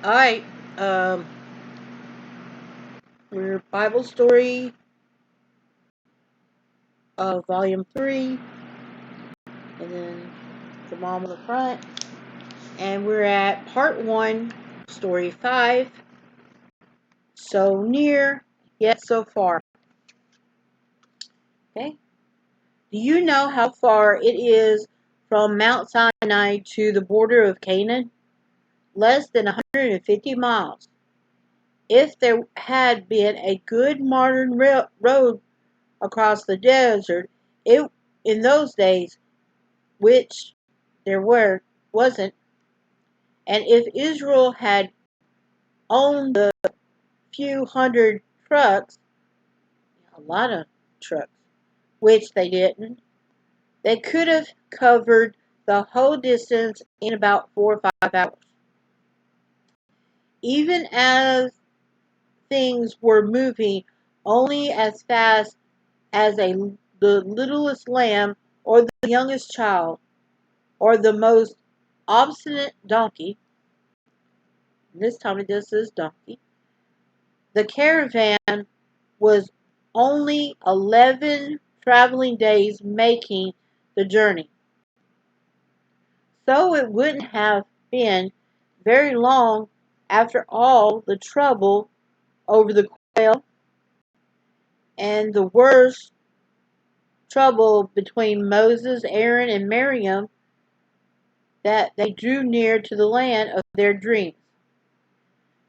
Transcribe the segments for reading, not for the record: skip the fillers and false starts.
Alright, um, we're Bible Story, Volume 3, and then the mom on the front. And we're at Part 1, Story 5, So Near, Yet So Far. Okay? Do you know how far it is from Mount Sinai to the border of Canaan? Less than 150 miles. If there had been a good modern road across the desert, it in those days, which wasn't, and if Israel had owned the few hundred trucks, a lot of trucks, which they didn't, they could have covered the whole distance in about 4 or 5 hours. Even as things were moving only as fast as the littlest lamb or the youngest child or the most obstinate donkey, this time it just says donkey, the caravan was only 11 traveling days making the journey. So it wouldn't have been very long after all the trouble over the quail and the worst trouble between Moses, Aaron, and Miriam that they drew near to the land of their dreams.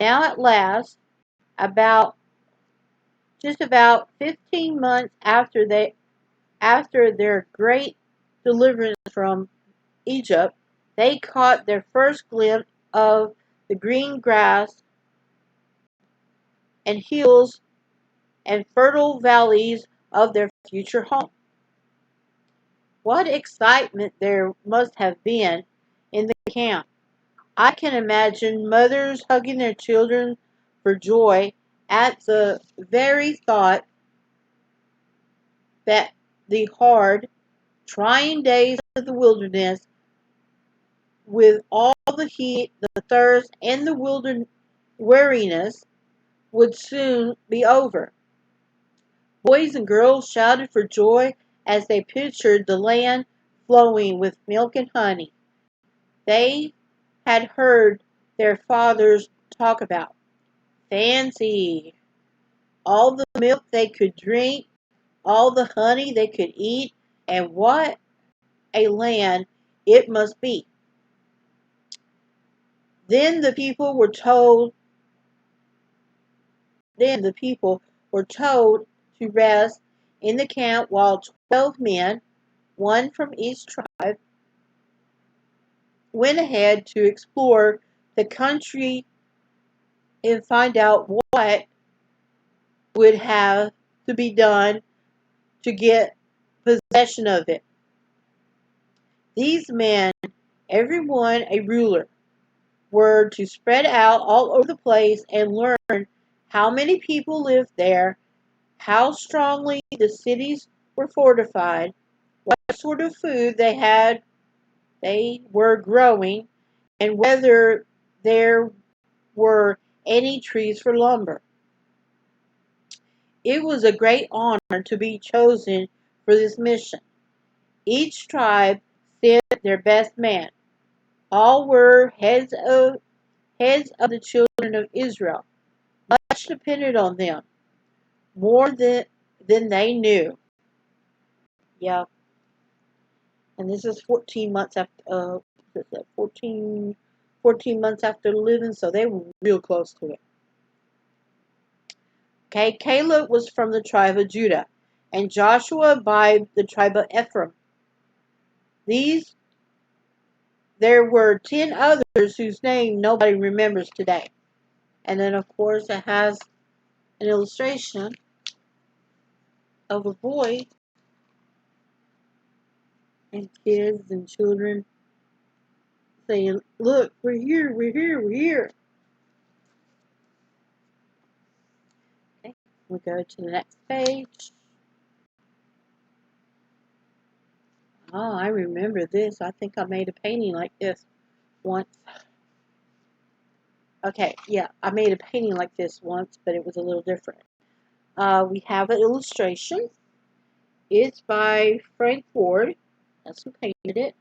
Now at last, about just about 15 months after their great deliverance from Egypt, they caught their first glimpse of the green grass and hills and fertile valleys of their future home. What excitement there must have been in the camp. I can imagine mothers hugging their children for joy at the very thought that the hard, trying days of the wilderness, with all the heat, the thirst, and the weariness, would soon be over. Boys and girls shouted for joy as they pictured the land flowing with milk and honey they had heard their fathers talk about. Fancy! All the milk they could drink, all the honey they could eat, and what a land it must be. Then the people were told to rest in the camp while 12 men, one from each tribe, went ahead to explore the country and find out what would have to be done to get possession of it. These men, every one a ruler, were to spread out all over the place and learn how many people lived there, how strongly the cities were fortified, what sort of food they were growing, and whether there were any trees for lumber. It was a great honor to be chosen for this mission. Each tribe sent their best man. All were heads of the children of Israel. Much depended on them, more than they knew. Yeah, and this is 14 months after 14 months after living, so they were real close to it. Okay, Caleb was from the tribe of Judah, and Joshua by the tribe of Ephraim. There were 10 others whose name nobody remembers today. And then, of course, it has an illustration of a boy and kids and children saying, "Look, we're here, we're here, we're here." Okay, we'll go to the next page. Oh, I remember this. I think I made a painting like this once. Okay, yeah, I made a painting like this once, but it was a little different. We have an illustration. It's by Frank Ford. That's who painted it.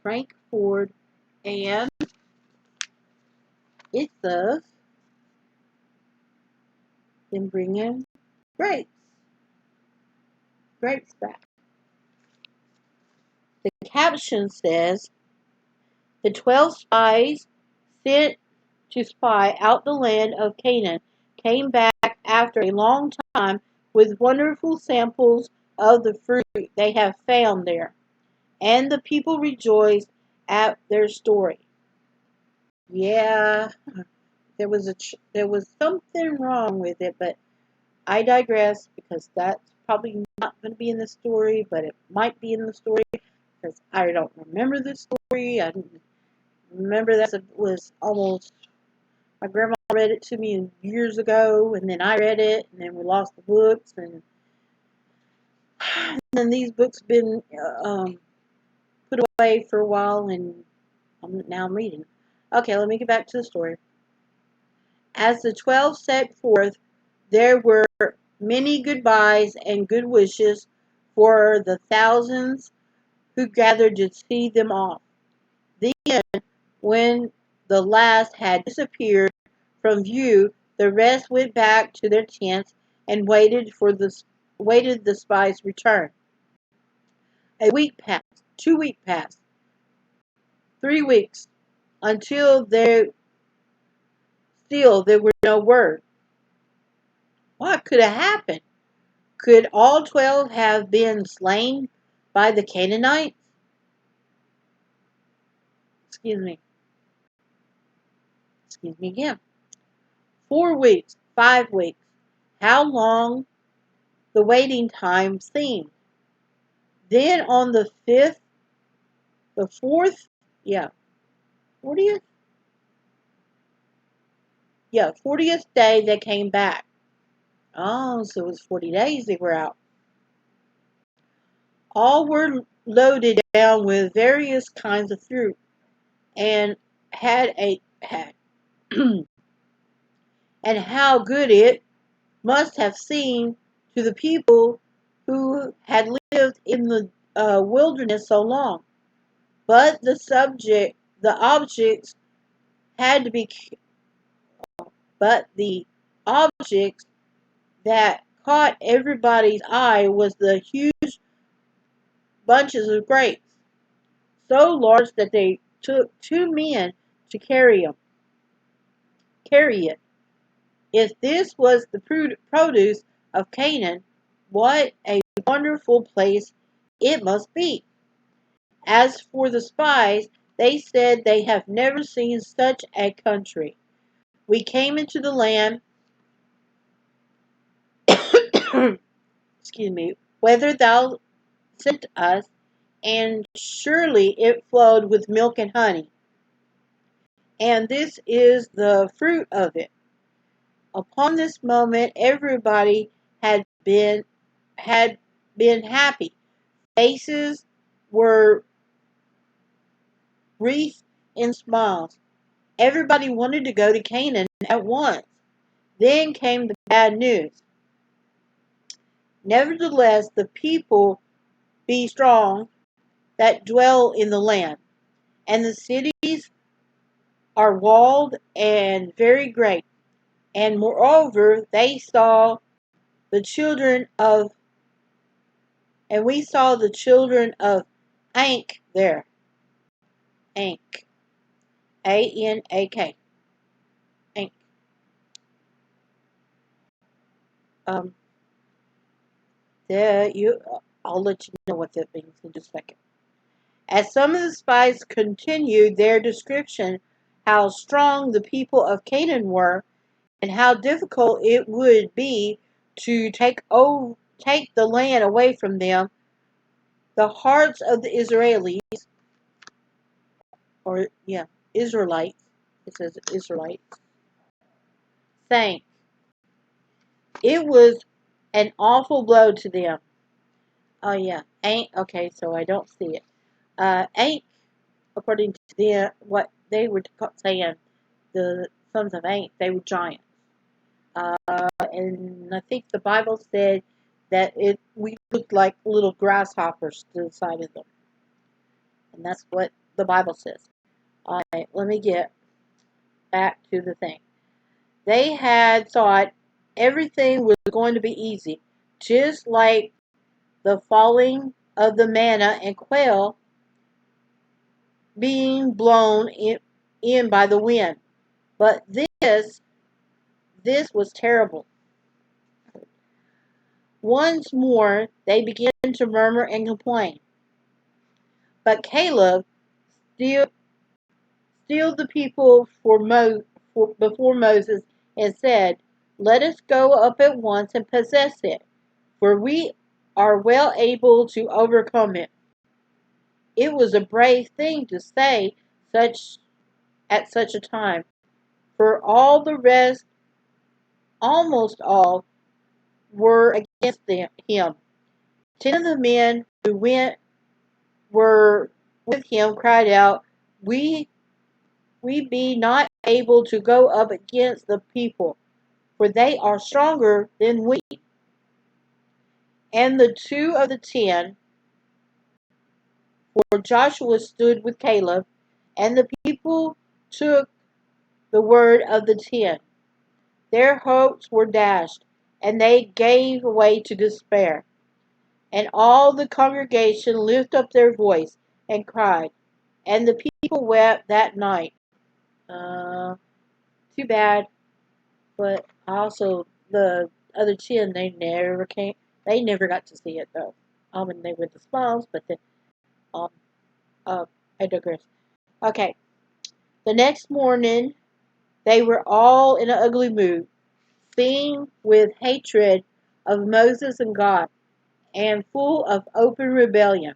Frank Ford. And it says, then bring in grapes. Grapes back. The caption says, the 12 spies sent to spy out the land of Canaan came back after a long time with wonderful samples of the fruit they have found there. And the people rejoiced at their story. Yeah, there was something wrong with it, but I digress because that's probably not going to be in the story, but it might be in the story because I don't remember the story. I remember that was almost, my grandma read it to me years ago, and then I read it, and then we lost the books, and then these books been put away for a while, and now I'm reading. Okay, let me get back to the story. As the 12 set forth, there were many goodbyes and good wishes for the thousands who gathered to see them off. Then, when the last had disappeared from view, the rest went back to their tents and waited the spies' return. A week passed, 2 weeks passed, 3 weeks, until there were no word. What could have happened? Could all 12 have been slain by the Canaanites? Excuse me. Excuse me again. 4 weeks, 5 weeks. How long the waiting time seemed. Then on the 40th, 40th day they came back. Oh, so it was 40 days they were out. All were loaded down with various kinds of fruit and had and how good it must have seemed to the people who had lived in the wilderness so long. But the objects had to be, but the objects that caught everybody's eye was the huge bunches of grapes, so large that they took 2 men to carry it. If this was the produce of Canaan, what a wonderful place it must be. As for the spies, they said they have never seen such a country. We came into the land, excuse me, whither thou sent us, and surely it flowed with milk and honey. And this is the fruit of it. Upon this moment, everybody had been happy. Faces were wreathed in smiles. Everybody wanted to go to Canaan at once. Then came the bad news. Nevertheless, the people be strong that dwell in the land, and the cities are walled and very great. And moreover, the children of, we saw the children of Anak there. Anak. Anak. Anak. Um, I'll let you know what that means in just a second. As some of the spies continued their description how strong the people of Canaan were, and how difficult it would be to take the land away from them, the hearts of the Israelites, it says Israelites, sank. It was an awful blow to them. Oh yeah, ain't okay. So I don't see it. Ain't according to what they were saying. The sons of Anath. They were giants. And I think the Bible said that we looked like little grasshoppers to the side of them. And that's what the Bible says. All right, let me get back to the thing. They had thought everything was going to be easy, just like the falling of the manna and quail being blown in by the wind. But this was terrible. Once more they began to murmur and complain. But Caleb still the people before Moses and said, "Let us go up at once and possess it, for we are well able to overcome it." It was a brave thing to say such at such a time, for all the rest, almost all, were against him. 10 of the men who were with him cried out, We be not able to go up against the people, for they are stronger than we. And the 2 of the 10, for Joshua stood with Caleb, and the people took the word of the 10. Their hopes were dashed, and they gave way to despair. And all the congregation lifted up their voice and cried, and the people wept that night. Too bad, but also the other 10, they never got to see it though. And they were the Smalls, but then, um, I digress. Okay, the next morning, they were all in an ugly mood, seething with hatred of Moses and God, and full of open rebellion.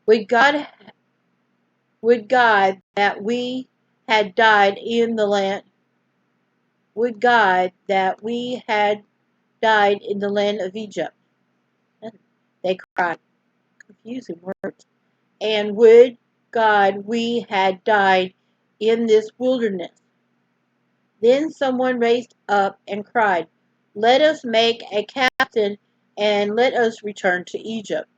Would God, would God that we had died in the land. Would God that we had died in the land of Egypt. They cried, confusing words. And would God we had died in this wilderness. Then someone raised up and cried, Let us make a captain and let us return to Egypt.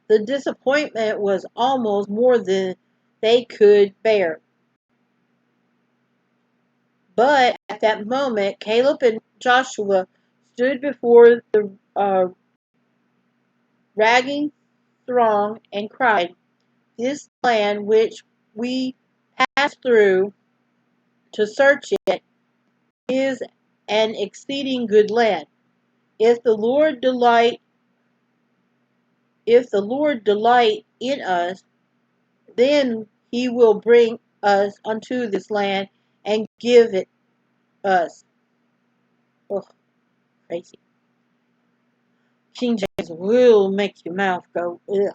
The disappointment was almost more than they could bear. But at that moment, Caleb and Joshua stood before the ragging throng and cried, This land which we passed through to search it is an exceeding good land. If the Lord delight in us, then he will bring us unto this land and give it us. Oh, crazy. King James will make your mouth go, ugh.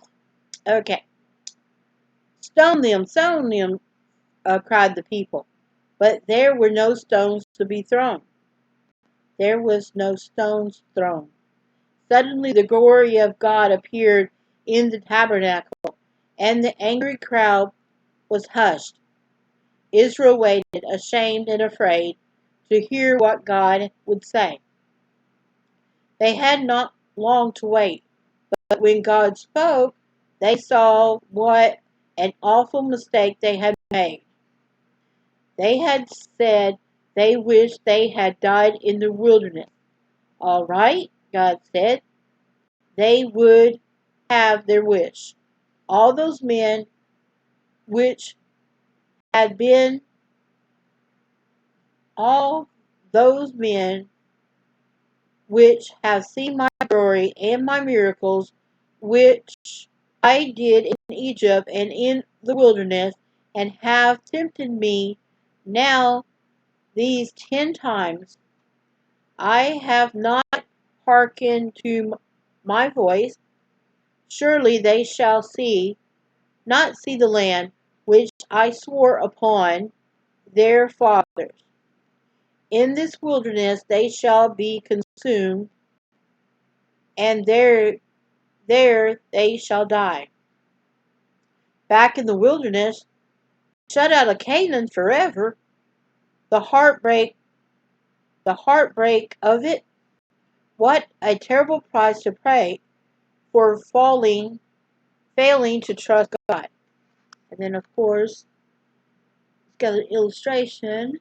Okay. Stone them, cried the people. But there were no stones to be thrown. There was no stones thrown. Suddenly the glory of God appeared in the tabernacle, and the angry crowd was hushed. Israel waited, ashamed and afraid, to hear what God would say. They had not long to wait, but when God spoke, they saw what an awful mistake they had made. They had said they wished they had died in the wilderness. All right, God said, they would have their wish. All those men which had been, all those men which have seen my glory and my miracles, which I did in Egypt and in the wilderness, and have tempted me now these 10 times, I have not hearkened to my voice. Surely they shall not see the land which I swore upon their fathers. In this wilderness they shall be consumed, and there they shall die. Back in the wilderness, shut out of Canaan forever. The heartbreak, the heartbreak of it. What a terrible price to pay for failing to trust God. And then, of course, it's got an illustration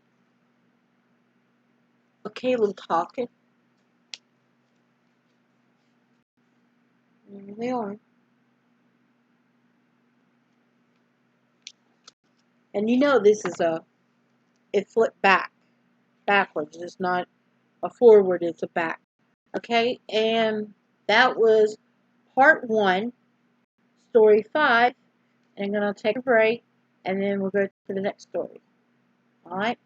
of Caleb talking. There they are. And you know this is it flipped backwards. It's not a forward, it's a back. Okay, and that was part 1, story 5. And I'm going to take a break, and then we'll go to the next story. All right?